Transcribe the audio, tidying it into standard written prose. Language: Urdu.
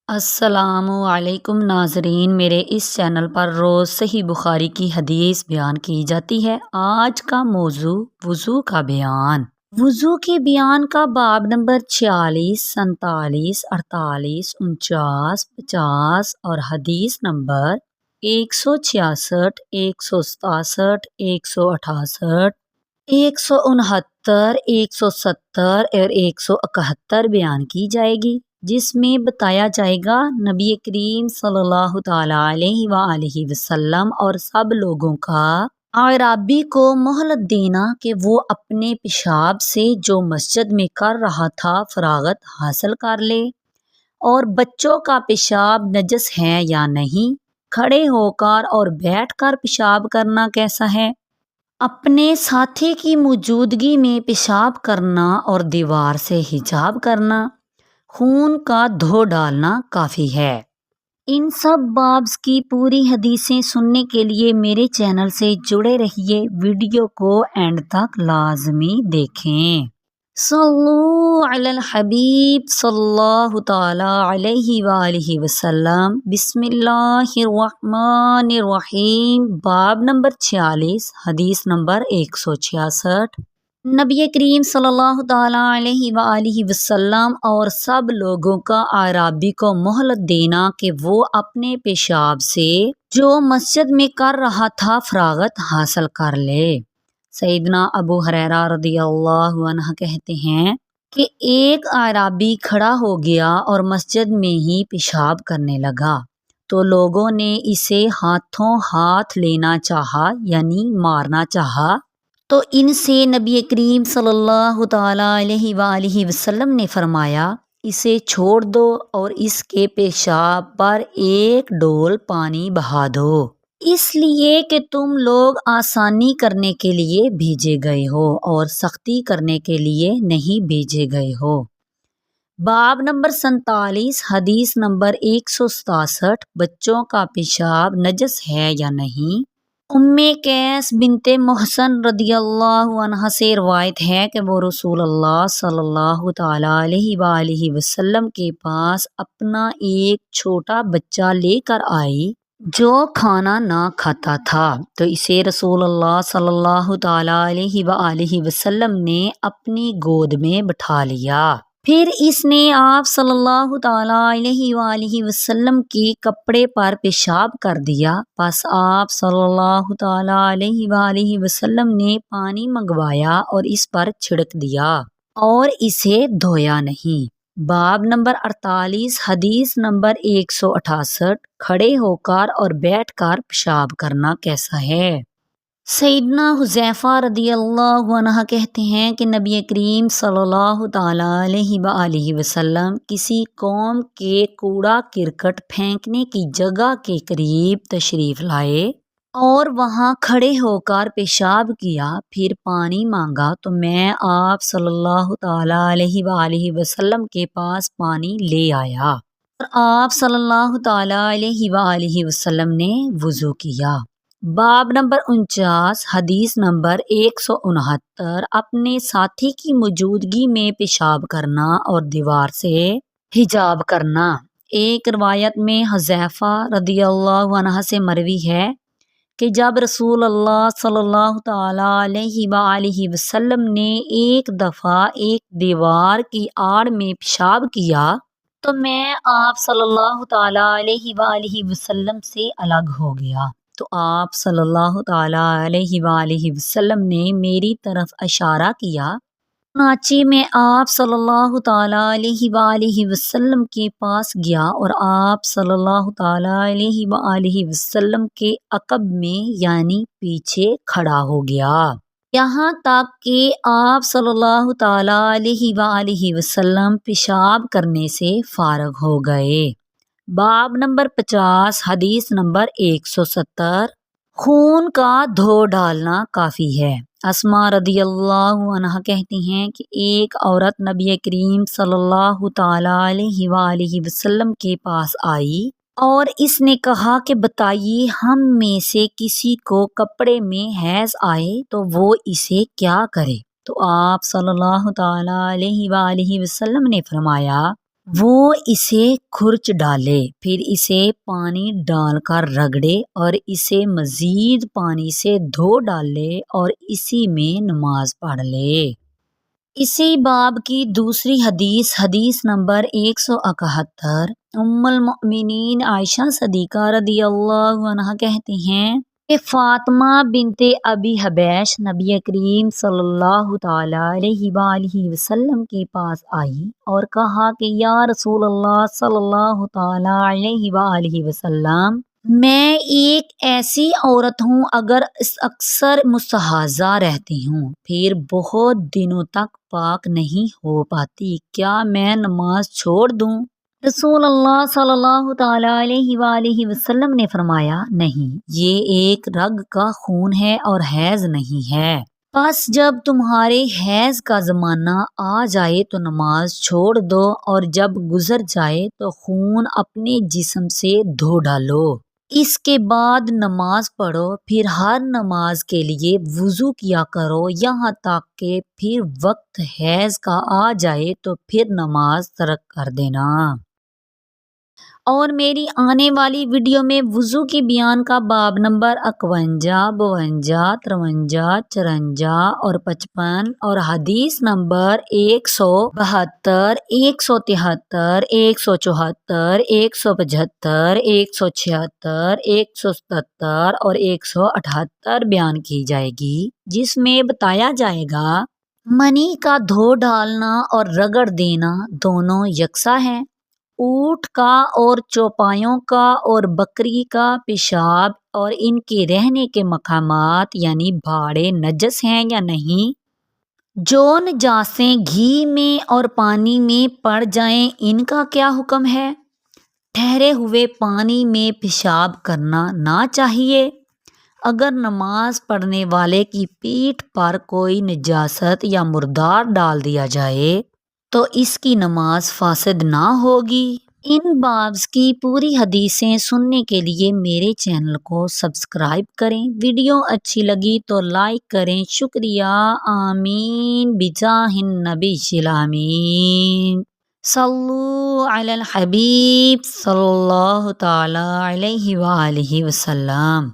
السلام علیکم ناظرین، میرے اس چینل پر روز صحیح بخاری کی حدیث بیان کی جاتی ہے۔ آج کا موضوع وضو کا بیان۔ وضو کے بیان کا باب نمبر 46، 47، 48، 49، 50 اور حدیث نمبر 166، 167، 168، 169، 170 اور 171 بیان کی جائے گی، جس میں بتایا جائے گا نبی کریم صلی اللہ تعالیٰ علیہ وآلہ وسلم اور سب لوگوں کا اعرابی کو مہلت دینا کہ وہ اپنے پیشاب سے جو مسجد میں کر رہا تھا فراغت حاصل کر لے، اور بچوں کا پیشاب نجس ہے یا نہیں، کھڑے ہو کر اور بیٹھ کر پیشاب کرنا کیسا ہے، اپنے ساتھی کی موجودگی میں پیشاب کرنا اور دیوار سے حجاب کرنا، خون کا دھو ڈالنا کافی ہے۔ ان سب بابز کی پوری حدیثیں سننے کے لیے میرے چینل سے جڑے رہیے، ویڈیو کو اینڈ تک لازمی دیکھیں۔ صلو علی الحبیب صلی اللہ تعالی علیہ وآلہ وسلم۔ بسم اللہ الرحمن الرحیم۔ باب نمبر 46، حدیث نمبر 166۔ نبی کریم صلی اللہ تعالیٰ علیہ وآلہ وسلم اور سب لوگوں کا اعرابی کو مہلت دینا کہ وہ اپنے پیشاب سے جو مسجد میں کر رہا تھا فراغت حاصل کر لے۔ سیدنا ابو ہریرہ رضی اللہ عنہ کہتے ہیں کہ ایک اعرابی کھڑا ہو گیا اور مسجد میں ہی پیشاب کرنے لگا، تو لوگوں نے اسے ہاتھوں ہاتھ لینا چاہا، یعنی مارنا چاہا، تو ان سے نبی کریم صلی اللہ تعالیٰ علیہ وآلہ وسلم نے فرمایا، اسے چھوڑ دو اور اس کے پیشاب پر ایک ڈول پانی بہا دو، اس لیے کہ تم لوگ آسانی کرنے کے لیے بھیجے گئے ہو اور سختی کرنے کے لیے نہیں بھیجے گئے ہو۔ باب نمبر 47، حدیث نمبر 167۔ بچوں کا پیشاب نجس ہے یا نہیں؟ ام قیس بنت محصن رضی اللہ عنہ سے روایت ہے کہ وہ رسول اللہ صلی اللہ تعالیٰ علیہ وآلہ وسلم کے پاس اپنا ایک چھوٹا بچہ لے کر آئی جو کھانا نہ کھاتا تھا، تو اسے رسول اللہ صلی اللہ تعالیٰ علیہ وآلہ وسلم نے اپنی گود میں بٹھا لیا، پھر اس نے آپ صلی اللہ تعالیٰ علیہ وآلہ وسلم کے کپڑے پر پیشاب کر دیا، پس آپ صلی اللہ تعالیٰ علیہ وآلہ وسلم نے پانی منگوایا اور اس پر چھڑک دیا اور اسے دھویا نہیں۔ باب نمبر 48، حدیث نمبر 168۔ کھڑے ہو کر اور بیٹھ کر پیشاب کرنا کیسا ہے؟ سیدنا حذیفہ رضی اللہ عنہ کہتے ہیں کہ نبی کریم صلی اللہ تعالیٰ علیہ وآلہ وسلم کسی قوم کے کوڑا کرکٹ پھینکنے کی جگہ کے قریب تشریف لائے اور وہاں کھڑے ہو کر پیشاب کیا، پھر پانی مانگا، تو میں آپ صلی اللہ تعالیٰ علیہ وآلہ وسلم کے پاس پانی لے آیا اور آپ صلی اللہ تعالیٰ علیہ وآلہ وسلم نے وضو کیا۔ باب نمبر 49، حدیث نمبر 169۔ اپنے ساتھی کی موجودگی میں پیشاب کرنا اور دیوار سے حجاب کرنا۔ ایک روایت میں حذیفہ رضی اللہ عنہ سے مروی ہے کہ جب رسول اللہ صلی اللہ تعالیٰ علیہ وآلہ وسلم نے ایک دفعہ ایک دیوار کی آڑ میں پیشاب کیا، تو میں آپ صلی اللہ تعالیٰ علیہ وآلہ وسلم سے الگ ہو گیا، تو آپ صلی اللہ تعالیٰ علیہ وآلہ وسلم نے میری طرف اشارہ کیا، چنانچہ میں آپ صلی اللہ تعالیٰ علیہ وآلہ وسلم کے پاس گیا اور آپ صلی اللہ تعالیٰ علیہ وآلہ وسلم کے عقب میں یعنی پیچھے کھڑا ہو گیا، یہاں تک کہ آپ صلی اللہ تعالیٰ علیہ وآلہ وسلم پیشاب کرنے سے فارغ ہو گئے۔ باب نمبر 50، حدیث نمبر 170۔ خون کا دھو ڈالنا کافی ہے۔ اسماء رضی اللہ عنہ کہتی ہیں کہ ایک عورت نبی کریم صلی اللہ تعالیٰ علیہ وآلہ وسلم کے پاس آئی اور اس نے کہا کہ بتائیے، ہم میں سے کسی کو کپڑے میں حیض آئے تو وہ اسے کیا کرے؟ تو آپ صلی اللہ تعالیٰ علیہ وآلہ وسلم نے فرمایا، وہ اسے کھرچ ڈالے، پھر اسے پانی ڈال کر رگڑے اور اسے مزید پانی سے دھو ڈالے اور اسی میں نماز پڑھ لے۔ اسی باب کی دوسری حدیث نمبر 171، ام المؤمنین عائشہ صدیقہ رضی اللہ عنہا کہتی ہیں کہ فاطمہ بنت ابی حبیش نبی کریم صلی اللہ تعالی علیہ وآلہ وسلم کے پاس آئی اور کہا کہ یا رسول اللہ صلی اللہ تعالی علیہ وآلہ وسلم، میں ایک ایسی عورت ہوں اگر اکثر مستحاضہ رہتی ہوں، پھر بہت دنوں تک پاک نہیں ہو پاتی، کیا میں نماز چھوڑ دوں؟ رسول اللہ صلی اللہ تعالی علیہ وآلہ وسلم نے فرمایا، نہیں، یہ ایک رگ کا خون ہے اور حیض نہیں ہے، بس جب تمہارے حیض کا زمانہ آ جائے تو نماز چھوڑ دو اور جب گزر جائے تو خون اپنے جسم سے دھو ڈالو، اس کے بعد نماز پڑھو، پھر ہر نماز کے لیے وضو کیا کرو یہاں تک کہ پھر وقت حیض کا آ جائے تو پھر نماز ترک کر دینا۔ اور میری آنے والی ویڈیو میں وضو کی بیان کا باب نمبر 51، 52، 53، 54 اور 55 اور حدیث نمبر 172، 173، 174، 175، 176، 177 اور 178 بیان کی جائے گی، جس میں بتایا جائے گا منی کا دھو ڈالنا اور رگڑ دینا دونوں یکساں ہیں، اونٹ کا اور چوپایوں کا اور بکری کا پیشاب اور ان کے رہنے کے مقامات یعنی باڑے نجس ہیں یا نہیں، جو نجاسیں گھی میں اور پانی میں پڑ جائیں ان کا کیا حکم ہے، ٹھہرے ہوئے پانی میں پیشاب کرنا نہ چاہیے، اگر نماز پڑھنے والے کی پیٹھ پر کوئی نجاست یا مردار ڈال دیا جائے تو اس کی نماز فاسد نہ ہوگی۔ ان بابز کی پوری حدیثیں سننے کے لیے میرے چینل کو سبسکرائب کریں، ویڈیو اچھی لگی تو لائک کریں، شکریہ، آمین بجاہ النبی الامین، صلو علی الحبیب صلی اللہ تعالی علیہ وآلہ وسلم۔